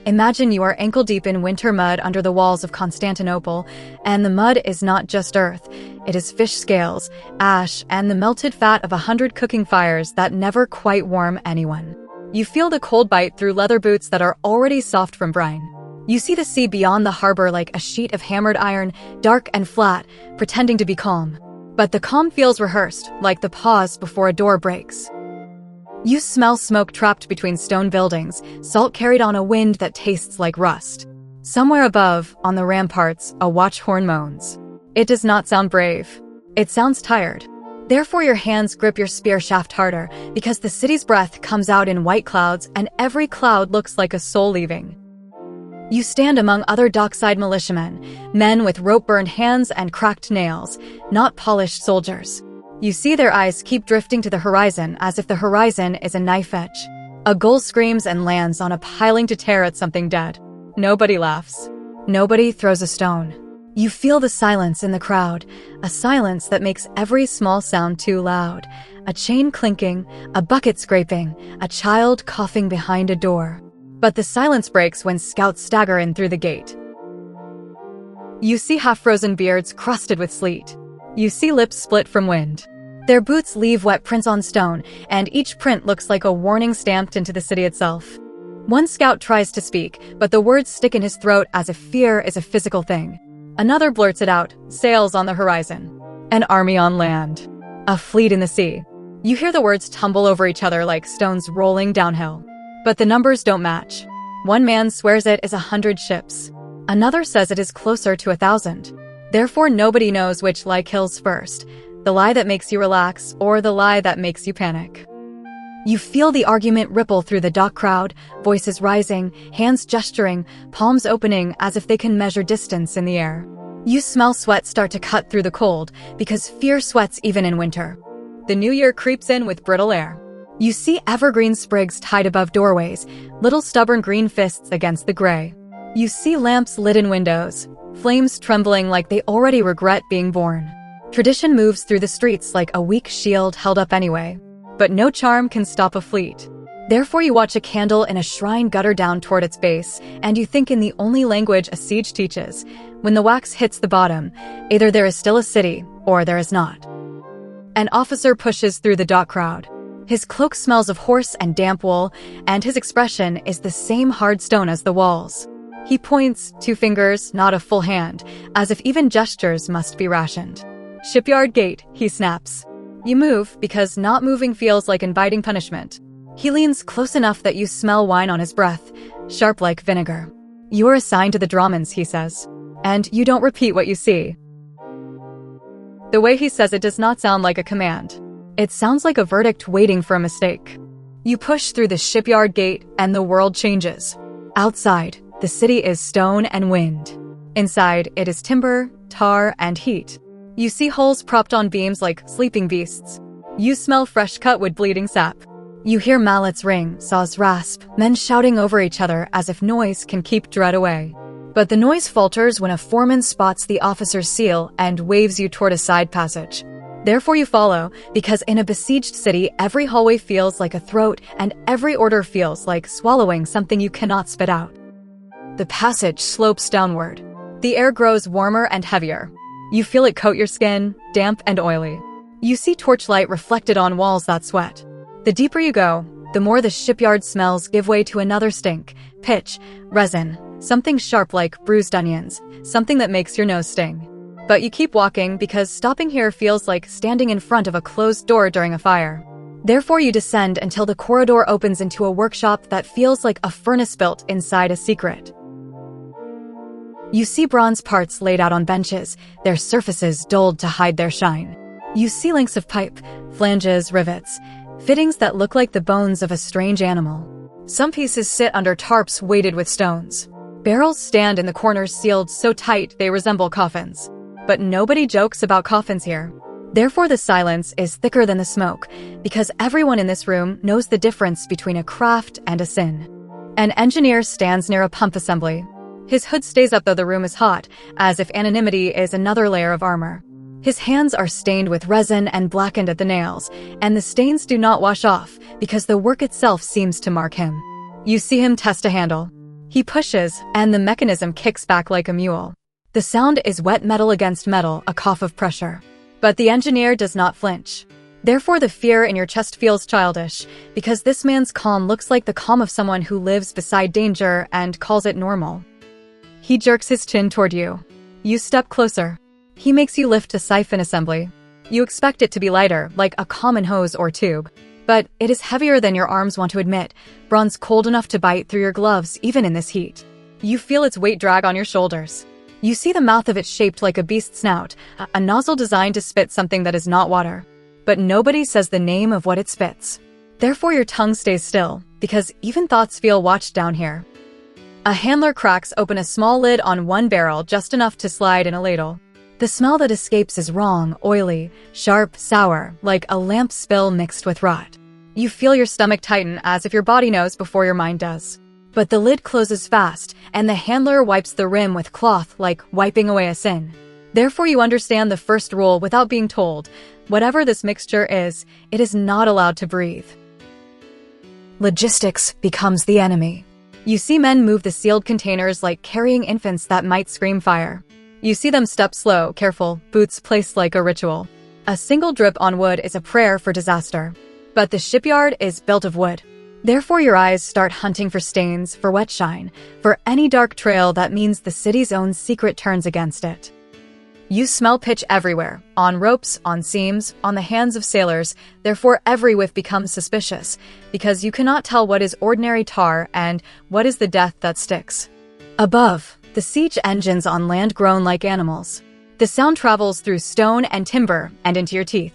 Imagine you are ankle-deep in winter mud under the walls of Constantinople, and the mud is not just earth. It is fish scales, ash, and the melted fat of 100 cooking fires that never quite warm anyone. You feel the cold bite through leather boots that are already soft from brine. You see the sea beyond the harbor like a sheet of hammered iron, dark and flat, pretending to be calm. But the calm feels rehearsed, like the pause before a door breaks. You smell smoke trapped between stone buildings, salt carried on a wind that tastes like rust. Somewhere above, on the ramparts, a watch horn moans. It does not sound brave. It sounds tired. Therefore your hands grip your spear shaft harder, because the city's breath comes out in white clouds, and every cloud looks like a soul leaving. You stand among other dockside militiamen, men with rope-burned hands and cracked nails, not polished soldiers. You see their eyes keep drifting to the horizon as if the horizon is a knife edge. A gull screams and lands on a piling to tear at something dead. Nobody laughs. Nobody throws a stone. You feel the silence in the crowd, a silence that makes every small sound too loud. A chain clinking, a bucket scraping, a child coughing behind a door. But the silence breaks when scouts stagger in through the gate. You see half-frozen beards crusted with sleet. You see lips split from wind. Their boots leave wet prints on stone, and each print looks like a warning stamped into the city itself. One scout tries to speak, but the words stick in his throat as if fear is a physical thing. Another blurts it out, sails on the horizon. An army on land. A fleet in the sea. You hear the words tumble over each other like stones rolling downhill. But the numbers don't match. One man swears it is 100 ships. Another says it is closer to 1,000. Therefore nobody knows which lie kills first. The lie that makes you relax, or the lie that makes you panic. You feel the argument ripple through the dock crowd, voices rising, hands gesturing, palms opening as if they can measure distance in the air. You smell sweat start to cut through the cold, because fear sweats even in winter. The new year creeps in with brittle air. You see evergreen sprigs tied above doorways, little stubborn green fists against the gray. You see lamps lit in windows, flames trembling like they already regret being born. Tradition moves through the streets like a weak shield held up anyway. But no charm can stop a fleet. Therefore you watch a candle in a shrine gutter down toward its base, and you think in the only language a siege teaches. When the wax hits the bottom, either there is still a city, or there is not. An officer pushes through the dock crowd. His cloak smells of horse and damp wool, and his expression is the same hard stone as the walls. He points, 2 fingers, not a full hand, as if even gestures must be rationed. Shipyard gate, he snaps. You move, because not moving feels like inviting punishment. He leans close enough that you smell wine on his breath, sharp like vinegar. You are assigned to the Dramans, he says. And you don't repeat what you see. The way he says it does not sound like a command. It sounds like a verdict waiting for a mistake. You push through the shipyard gate, and the world changes. Outside, the city is stone and wind. Inside, it is timber, tar, and heat. You see holes propped on beams like sleeping beasts. You smell fresh-cut wood bleeding sap. You hear mallets ring, saws rasp, men shouting over each other as if noise can keep dread away. But the noise falters when a foreman spots the officer's seal and waves you toward a side passage. Therefore you follow, because in a besieged city, every hallway feels like a throat, and every order feels like swallowing something you cannot spit out. The passage slopes downward. The air grows warmer and heavier. You feel it coat your skin, damp and oily. You see torchlight reflected on walls that sweat. The deeper you go, the more the shipyard smells give way to another stink, pitch, resin, something sharp like bruised onions, something that makes your nose sting. But you keep walking because stopping here feels like standing in front of a closed door during a fire. Therefore you descend until the corridor opens into a workshop that feels like a furnace built inside a secret. You see bronze parts laid out on benches, their surfaces dulled to hide their shine. You see links of pipe, flanges, rivets, fittings that look like the bones of a strange animal. Some pieces sit under tarps weighted with stones. Barrels stand in the corners sealed so tight they resemble coffins. But nobody jokes about coffins here. Therefore the silence is thicker than the smoke, because everyone in this room knows the difference between a craft and a sin. An engineer stands near a pump assembly. His hood stays up though the room is hot, as if anonymity is another layer of armor. His hands are stained with resin and blackened at the nails, and the stains do not wash off because the work itself seems to mark him. You see him test a handle. He pushes, and the mechanism kicks back like a mule. The sound is wet metal against metal, a cough of pressure. But the engineer does not flinch. Therefore, the fear in your chest feels childish, because this man's calm looks like the calm of someone who lives beside danger and calls it normal. He jerks his chin toward you. You step closer. He makes you lift a siphon assembly. You expect it to be lighter, like a common hose or tube. But it is heavier than your arms want to admit, bronze cold enough to bite through your gloves even in this heat. You feel its weight drag on your shoulders. You see the mouth of it shaped like a beast's snout, a nozzle designed to spit something that is not water. But nobody says the name of what it spits. Therefore your tongue stays still, because even thoughts feel watched down here. A handler cracks open a small lid on one barrel just enough to slide in a ladle. The smell that escapes is wrong, oily, sharp, sour, like a lamp spill mixed with rot. You feel your stomach tighten as if your body knows before your mind does. But the lid closes fast, and the handler wipes the rim with cloth like wiping away a sin. Therefore you understand the first rule without being told. Whatever this mixture is, it is not allowed to breathe. Logistics becomes the enemy. You see men move the sealed containers like carrying infants that might scream fire. You see them step slow, careful, boots placed like a ritual. A single drip on wood is a prayer for disaster. But the shipyard is built of wood. Therefore your eyes start hunting for stains, for wet shine, for any dark trail that means the city's own secret turns against it. You smell pitch everywhere, on ropes, on seams, on the hands of sailors, therefore every whiff becomes suspicious, because you cannot tell what is ordinary tar and what is the death that sticks. Above, the siege engines on land groan like animals. The sound travels through stone and timber and into your teeth.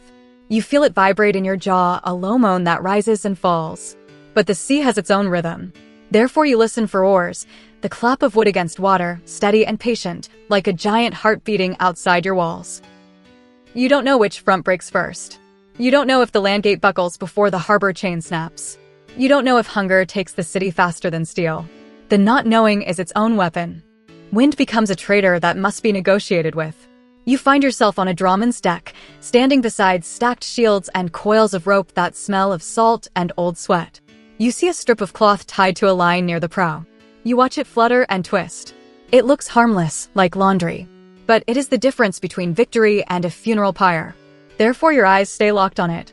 You feel it vibrate in your jaw, a low moan that rises and falls. But the sea has its own rhythm. Therefore you listen for oars, the clap of wood against water, steady and patient, like a giant heart beating outside your walls. You don't know which front breaks first. You don't know if the land gate buckles before the harbor chain snaps. You don't know if hunger takes the city faster than steel. The not knowing is its own weapon. Wind becomes a traitor that must be negotiated with. You find yourself on a drahman's deck, standing beside stacked shields and coils of rope that smell of salt and old sweat. You see a strip of cloth tied to a line near the prow. You watch it flutter and twist. It looks harmless, like laundry. But it is the difference between victory and a funeral pyre. Therefore your eyes stay locked on it.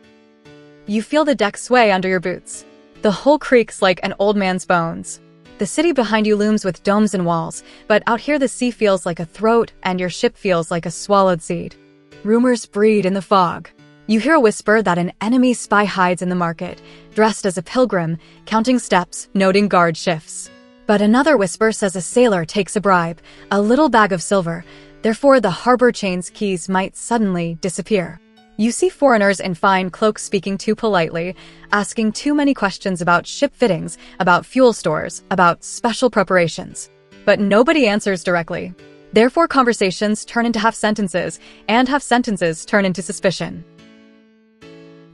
You feel the deck sway under your boots. The hull creaks like an old man's bones. The city behind you looms with domes and walls, but out here the sea feels like a throat and your ship feels like a swallowed seed. Rumors breed in the fog. You hear a whisper that an enemy spy hides in the market, dressed as a pilgrim, counting steps, noting guard shifts. But another whisper says a sailor takes a bribe, a little bag of silver, therefore the harbor chain's keys might suddenly disappear. You see foreigners in fine cloaks speaking too politely, asking too many questions about ship fittings, about fuel stores, about special preparations. But nobody answers directly. Therefore conversations turn into half-sentences, and half-sentences turn into suspicion.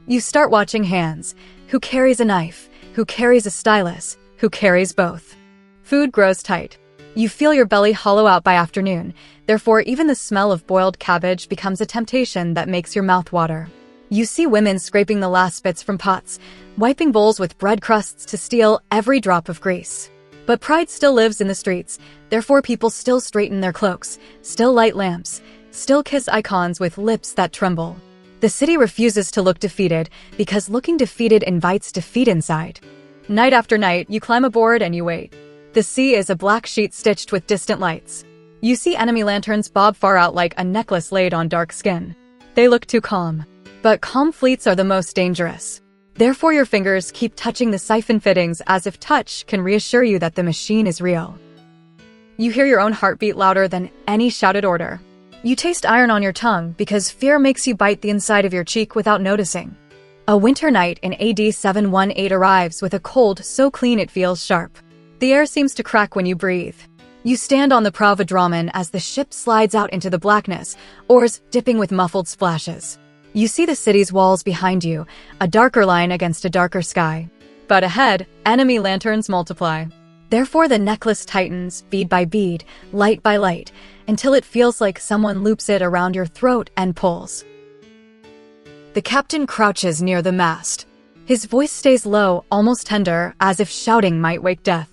You start watching hands. Who carries a knife? Who carries a stylus? Who carries both? Food grows tight. You feel your belly hollow out by afternoon, therefore even the smell of boiled cabbage becomes a temptation that makes your mouth water. You see women scraping the last bits from pots, wiping bowls with bread crusts to steal every drop of grease. But pride still lives in the streets, therefore people still straighten their cloaks, still light lamps, still kiss icons with lips that tremble. The city refuses to look defeated, because looking defeated invites defeat inside. Night after night, you climb aboard and you wait. The sea is a black sheet stitched with distant lights. You see enemy lanterns bob far out like a necklace laid on dark skin. They look too calm. But calm fleets are the most dangerous. Therefore your fingers keep touching the siphon fittings as if touch can reassure you that the machine is real. You hear your own heartbeat louder than any shouted order. You taste iron on your tongue because fear makes you bite the inside of your cheek without noticing. A winter night in AD 718 arrives with a cold so clean it feels sharp. The air seems to crack when you breathe. You stand on the prow of a drahman as the ship slides out into the blackness, oars dipping with muffled splashes. You see the city's walls behind you, a darker line against a darker sky. But ahead, enemy lanterns multiply. Therefore the necklace tightens, bead by bead, light by light, until it feels like someone loops it around your throat and pulls. The captain crouches near the mast. His voice stays low, almost tender, as if shouting might wake death.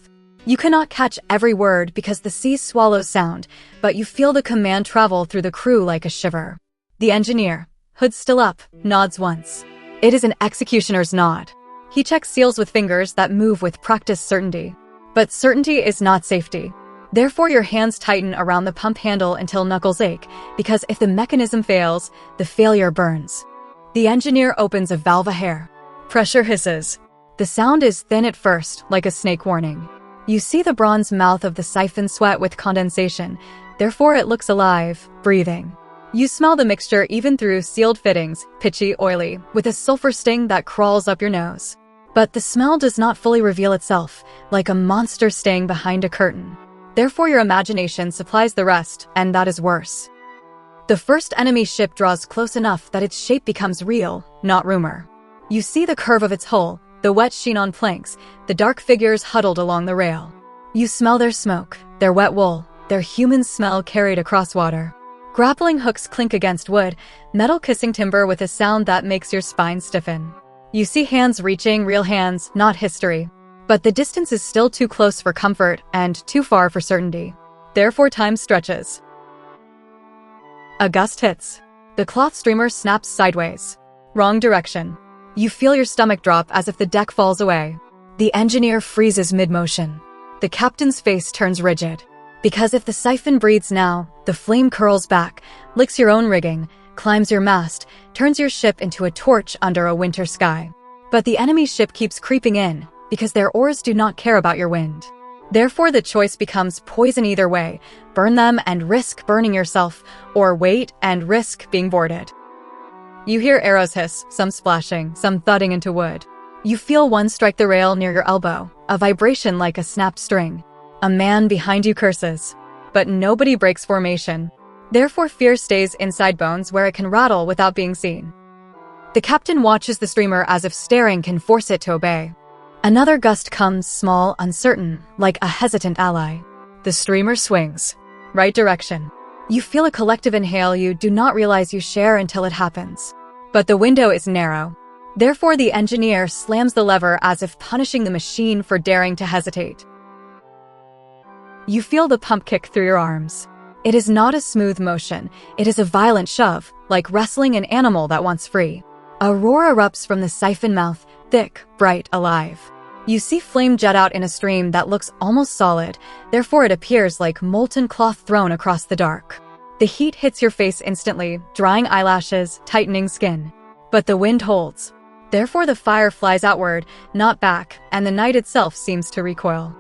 You cannot catch every word because the sea swallows sound, but you feel the command travel through the crew like a shiver. The engineer, hood still up, nods once. It is an executioner's nod. He checks seals with fingers that move with practiced certainty. But certainty is not safety. Therefore, your hands tighten around the pump handle until knuckles ache, because if the mechanism fails, the failure burns. The engineer opens a valve a hair. Pressure hisses. The sound is thin at first, like a snake warning. You see the bronze mouth of the siphon sweat with condensation, therefore it looks alive, breathing. You smell the mixture even through sealed fittings, pitchy, oily, with a sulfur sting that crawls up your nose. But the smell does not fully reveal itself, like a monster staying behind a curtain. Therefore your imagination supplies the rest, and that is worse. The first enemy ship draws close enough that its shape becomes real, not rumor. You see the curve of its hull, the wet sheen on planks, the dark figures huddled along the rail. You smell their smoke, their wet wool, their human smell carried across water. Grappling hooks clink against wood, metal kissing timber with a sound that makes your spine stiffen. You see hands reaching, real hands, not history. But the distance is still too close for comfort and too far for certainty. Therefore time stretches. A gust hits. The cloth streamer snaps sideways. Wrong direction. You feel your stomach drop as if the deck falls away. The engineer freezes mid-motion. The captain's face turns rigid. Because if the siphon breathes now, the flame curls back, licks your own rigging, climbs your mast, turns your ship into a torch under a winter sky. But the enemy ship keeps creeping in, because their oars do not care about your wind. Therefore the choice becomes poison either way, burn them and risk burning yourself, or wait and risk being boarded. You hear arrows hiss, some splashing, some thudding into wood. You feel one strike the rail near your elbow, a vibration like a snapped string. A man behind you curses. But nobody breaks formation. Therefore fear stays inside bones where it can rattle without being seen. The captain watches the streamer as if staring can force it to obey. Another gust comes, small, uncertain, like a hesitant ally. The streamer swings. Right direction. You feel a collective inhale you do not realize you share until it happens. But the window is narrow. Therefore the engineer slams the lever as if punishing the machine for daring to hesitate. You feel the pump kick through your arms. It is not a smooth motion, it is a violent shove, like wrestling an animal that wants free. A roar erupts from the siphon mouth, thick, bright, alive. You see flame jet out in a stream that looks almost solid, therefore it appears like molten cloth thrown across the dark. The heat hits your face instantly, drying eyelashes, tightening skin. But the wind holds. Therefore the fire flies outward, not back, and the night itself seems to recoil.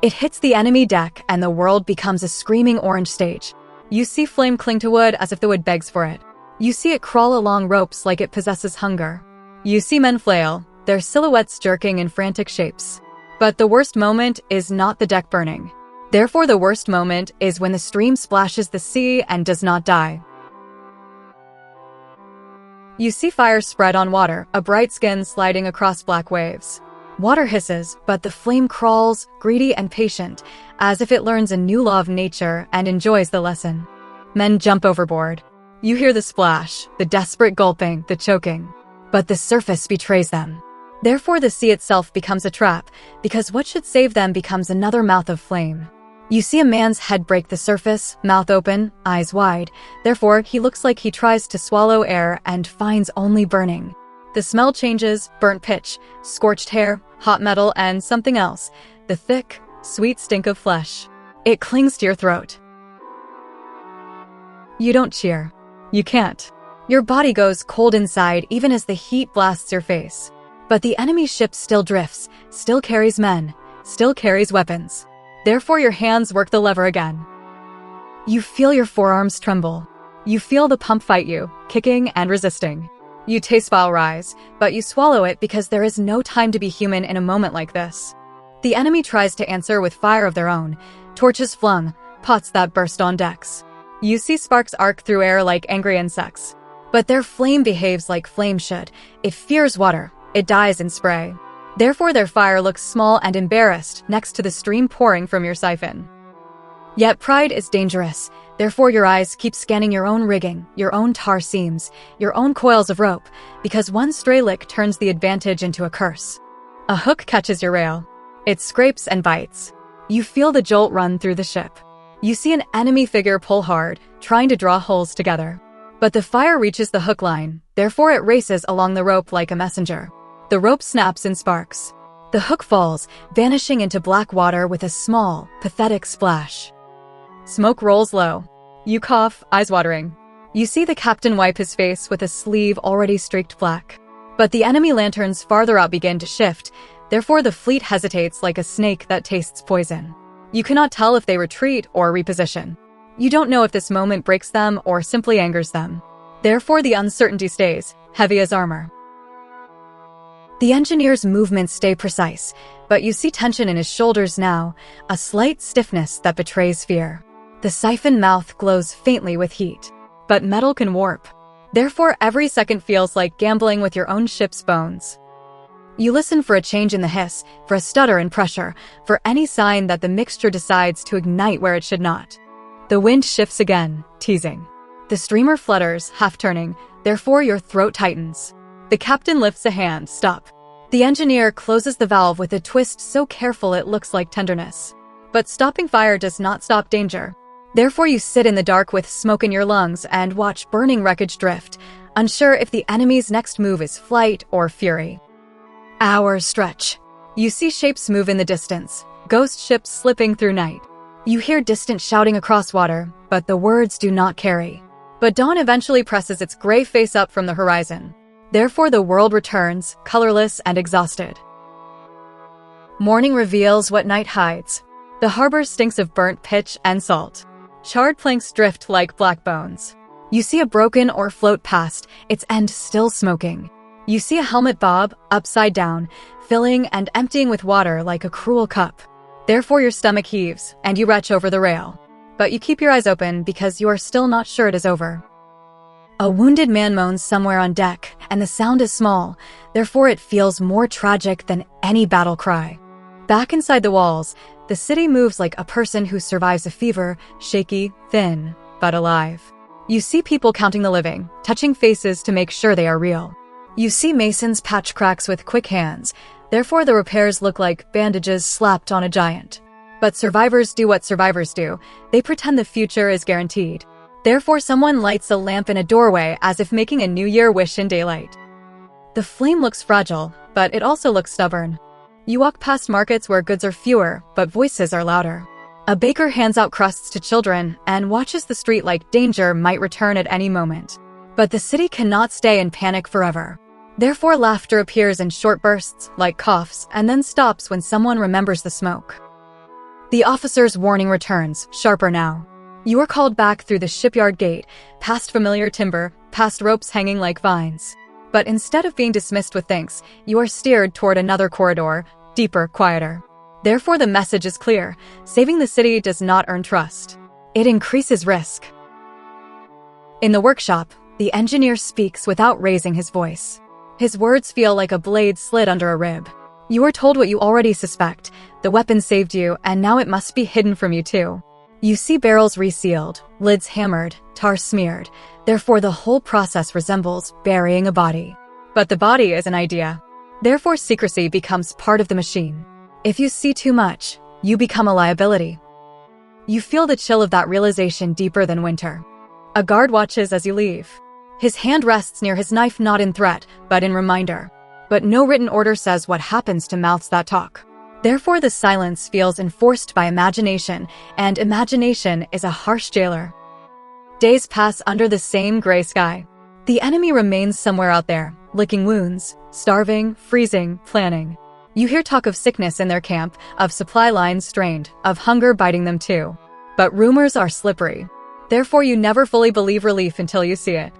It hits the enemy deck and the world becomes a screaming orange stage. You see flame cling to wood as if the wood begs for it. You see it crawl along ropes like it possesses hunger. You see men flail, their silhouettes jerking in frantic shapes. But the worst moment is not the deck burning. Therefore the worst moment is when the stream splashes the sea and does not die. You see fire spread on water, a bright skin sliding across black waves. Water hisses, but the flame crawls, greedy and patient, as if it learns a new law of nature and enjoys the lesson. Men jump overboard. You hear the splash, the desperate gulping, the choking. But the surface betrays them. Therefore the sea itself becomes a trap, because what should save them becomes another mouth of flame. You see a man's head break the surface, mouth open, eyes wide. Therefore he looks like he tries to swallow air and finds only burning. The smell changes, burnt pitch, scorched hair, hot metal, and something else, the thick, sweet stink of flesh. It clings to your throat. You don't cheer. You can't. Your body goes cold inside even as the heat blasts your face. But the enemy ship still drifts, still carries men, still carries weapons. Therefore your hands work the lever again. You feel your forearms tremble. You feel the pump fight you, kicking and resisting. You taste bile rise, but you swallow it because there is no time to be human in a moment like this. The enemy tries to answer with fire of their own, torches flung, pots that burst on decks. You see sparks arc through air like angry insects. But their flame behaves like flame should. It fears water. It dies in spray. Therefore their fire looks small and embarrassed next to the stream pouring from your siphon. Yet pride is dangerous. Therefore your eyes keep scanning your own rigging, your own tar seams, your own coils of rope, because one stray lick turns the advantage into a curse. A hook catches your rail. It scrapes and bites. You feel the jolt run through the ship. You see an enemy figure pull hard, trying to draw hulls together. But the fire reaches the hook line, therefore it races along the rope like a messenger. The rope snaps and sparks. The hook falls, vanishing into black water with a small, pathetic splash. Smoke rolls low. You cough, eyes watering. You see the captain wipe his face with a sleeve already streaked black. But the enemy lanterns farther out begin to shift, therefore the fleet hesitates like a snake that tastes poison. You cannot tell if they retreat or reposition. You don't know if this moment breaks them or simply angers them. Therefore the uncertainty stays, heavy as armor. The engineer's movements stay precise, but you see tension in his shoulders now, a slight stiffness that betrays fear. The siphon mouth glows faintly with heat. But metal can warp. Therefore every second feels like gambling with your own ship's bones. You listen for a change in the hiss, for a stutter in pressure, for any sign that the mixture decides to ignite where it should not. The wind shifts again, teasing. The streamer flutters, half-turning, therefore your throat tightens. The captain lifts a hand, stop. The engineer closes the valve with a twist so careful it looks like tenderness. But stopping fire does not stop danger. Therefore you sit in the dark with smoke in your lungs and watch burning wreckage drift, unsure if the enemy's next move is flight or fury. Hours stretch. You see shapes move in the distance, ghost ships slipping through night. You hear distant shouting across water, but the words do not carry. But dawn eventually presses its gray face up from the horizon. Therefore the world returns, colorless and exhausted. Morning reveals what night hides. The harbor stinks of burnt pitch and salt. Charred planks drift like black bones. You see a broken oar float past, its end still smoking. You see a helmet bob, upside down, filling and emptying with water like a cruel cup. Therefore your stomach heaves, and you retch over the rail. But you keep your eyes open because you are still not sure it is over. A wounded man moans somewhere on deck, and the sound is small, therefore it feels more tragic than any battle cry. Back inside the walls, the city moves like a person who survives a fever, shaky, thin, but alive. You see people counting the living, touching faces to make sure they are real. You see masons patch cracks with quick hands, therefore the repairs look like bandages slapped on a giant. But survivors do what survivors do, they pretend the future is guaranteed. Therefore someone lights a lamp in a doorway as if making a New Year wish in daylight. The flame looks fragile, but it also looks stubborn. You walk past markets where goods are fewer, but voices are louder. A baker hands out crusts to children and watches the street like danger might return at any moment. But the city cannot stay in panic forever. Therefore laughter appears in short bursts, like coughs, and then stops when someone remembers the smoke. The officer's warning returns, sharper now. You are called back through the shipyard gate, past familiar timber, past ropes hanging like vines. But instead of being dismissed with thanks, you are steered toward another corridor, deeper, quieter. Therefore the message is clear, saving the city does not earn trust. It increases risk. In the workshop, the engineer speaks without raising his voice. His words feel like a blade slid under a rib. You are told what you already suspect. The weapon saved you, and now it must be hidden from you too. You see barrels resealed, lids hammered, tar smeared. Therefore the whole process resembles burying a body. But the body is an idea. Therefore secrecy becomes part of the machine. If you see too much, you become a liability. You feel the chill of that realization deeper than winter. A guard watches as you leave. His hand rests near his knife, not in threat, but in reminder. But no written order says what happens to mouths that talk. Therefore the silence feels enforced by imagination, and imagination is a harsh jailer. Days pass under the same gray sky. The enemy remains somewhere out there, licking wounds, starving, freezing, planning. You hear talk of sickness in their camp, of supply lines strained, of hunger biting them too. But rumors are slippery. Therefore you never fully believe relief until you see it.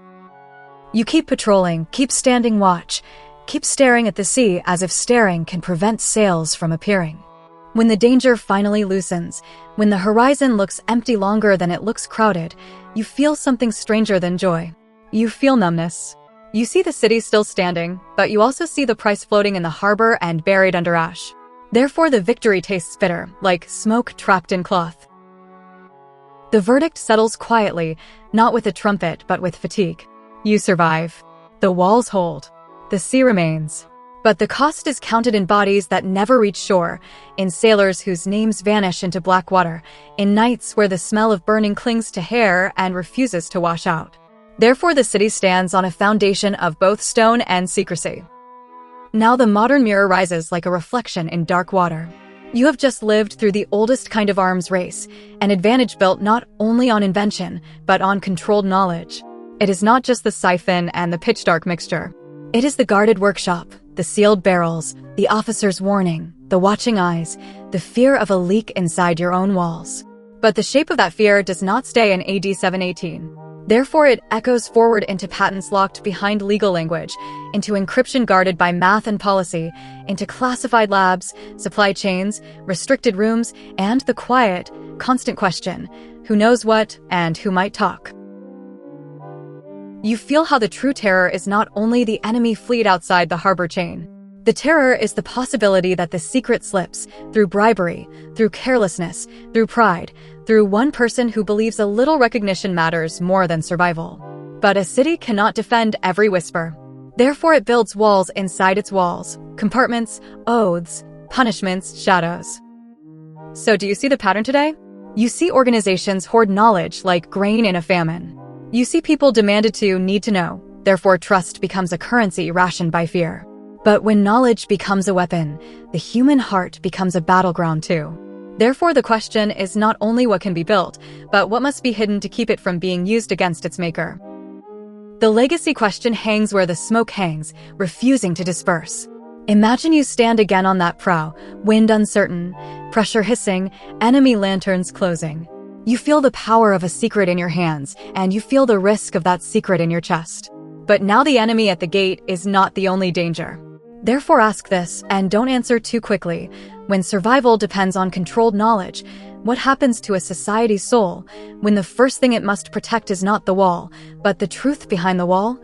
You keep patrolling, keep standing watch, keep staring at the sea as if staring can prevent sails from appearing. When the danger finally loosens, when the horizon looks empty longer than it looks crowded, you feel something stranger than joy. You feel numbness. You see the city still standing, but you also see the price floating in the harbor and buried under ash. Therefore the victory tastes bitter, like smoke trapped in cloth. The verdict settles quietly, not with a trumpet but with fatigue. You survive. The walls hold. The sea remains. But the cost is counted in bodies that never reach shore, in sailors whose names vanish into black water, in nights where the smell of burning clings to hair and refuses to wash out. Therefore, the city stands on a foundation of both stone and secrecy. Now the modern mirror rises like a reflection in dark water. You have just lived through the oldest kind of arms race, an advantage built not only on invention, but on controlled knowledge. It is not just the siphon and the pitch-dark mixture. It is the guarded workshop, the sealed barrels, the officer's warning, the watching eyes, the fear of a leak inside your own walls. But the shape of that fear does not stay in AD 718. Therefore, it echoes forward into patents locked behind legal language, into encryption guarded by math and policy, into classified labs, supply chains, restricted rooms, and the quiet, constant question, who knows what and who might talk. You feel how the true terror is not only the enemy fleet outside the harbor chain. The terror is the possibility that the secret slips through bribery, through carelessness, through pride, through one person who believes a little recognition matters more than survival. But a city cannot defend every whisper. Therefore, it builds walls inside its walls, compartments, oaths, punishments, shadows. So do you see the pattern today? You see organizations hoard knowledge like grain in a famine. You see people demanded to need to know. Therefore, trust becomes a currency rationed by fear. But when knowledge becomes a weapon, the human heart becomes a battleground too. Therefore, the question is not only what can be built, but what must be hidden to keep it from being used against its maker. The legacy question hangs where the smoke hangs, refusing to disperse. Imagine you stand again on that prow, wind uncertain, pressure hissing, enemy lanterns closing. You feel the power of a secret in your hands, and you feel the risk of that secret in your chest. But now the enemy at the gate is not the only danger. Therefore, ask this, and don't answer too quickly. When survival depends on controlled knowledge, what happens to a society's soul when the first thing it must protect is not the wall, but the truth behind the wall?